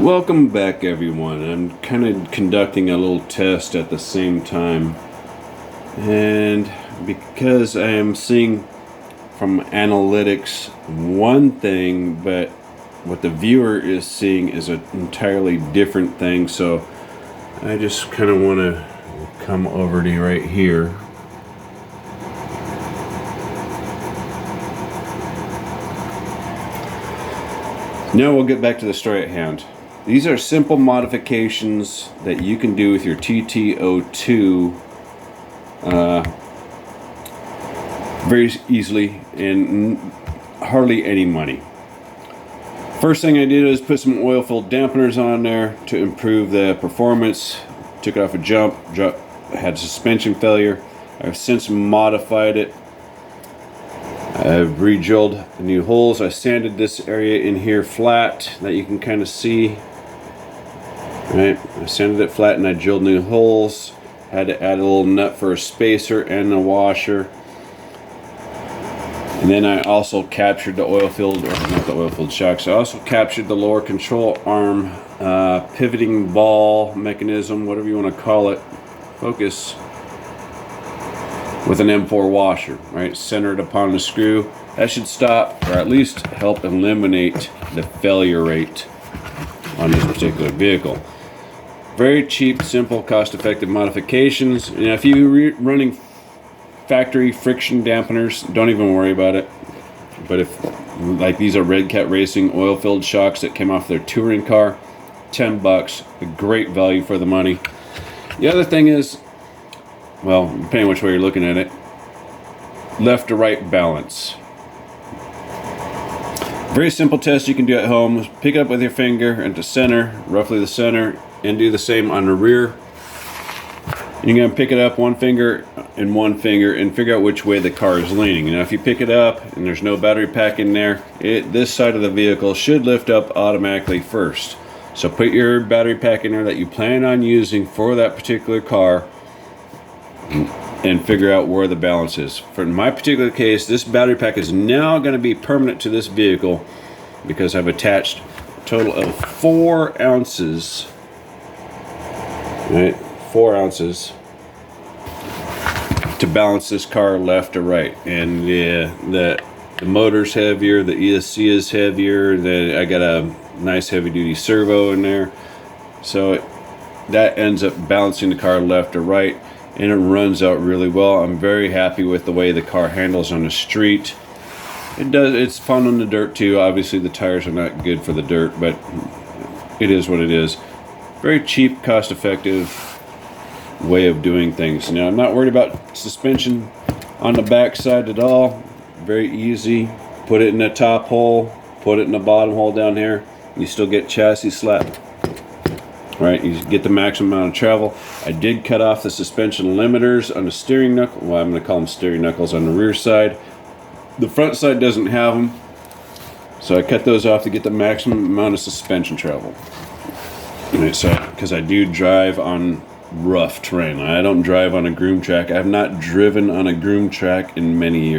Welcome back, everyone. I'm kind of conducting a little test at the same time, and because I am seeing from analytics one thing, but what the viewer is seeing is an entirely different thing, so I just kind of want to come over to right here. Now we'll get back to the story at hand. These are simple modifications that you can do with your TT-02 very easily and hardly any money. First thing I did was put some oil-filled dampeners on there to improve the performance. Took it off a jump, had suspension failure. I've since modified it. I've re-drilled new holes. I sanded this area in here flat that you can kind of see. Right, I sanded it flat and I drilled new holes. Had to add a little nut for a spacer and a washer. And then I also captured the oil-filled, or not the oil-filled shocks, I also captured the lower control arm pivoting ball mechanism, whatever you want to call it, focus, with an M4 washer, right, centered upon the screw. That should stop, or at least help eliminate the failure rate on this particular vehicle. Very cheap, simple, cost-effective modifications. And if you're running factory friction dampeners, don't even worry about it. But if, like, these are Red Cat Racing oil-filled shocks that came off their touring car, $10, a great value for the money. The other thing is, well, depending on which way you're looking at it, left to right balance. Very simple test you can do at home. Pick it up with your finger into center, roughly the center, and do the same on the rear. You're going to pick it up one finger and figure out which way the car is leaning. Now, if you pick it up and there's no battery pack in there, this side of the vehicle should lift up automatically first. So put your battery pack in there that you plan on using for that particular car and figure out where the balance is. For my particular case, this battery pack is now going to be permanent to this vehicle because I've attached a total of 4 ounces. Right, 4 ounces to balance this car left to right. And the motor's heavier, the ESC is heavier, I got a nice heavy duty servo in there, so that ends up balancing the car left to right, and it runs out really well. I'm very happy with the way the car handles on the street. It's fun on the dirt too. Obviously the tires are not good for the dirt, but it is what it is. Very cheap, cost-effective way of doing things. Now, I'm not worried about suspension on the back side at all. Very easy. Put it in the top hole, put it in the bottom hole down here. You still get chassis slap. Right, you get the maximum amount of travel. I did cut off the suspension limiters on the steering knuckle. Well, I'm going to call them steering knuckles on the rear side. The front side doesn't have them, so I cut those off to get the maximum amount of suspension travel. Right, so because I do drive on rough terrain, I don't drive on a groom track. I have not driven on a groom track in many years.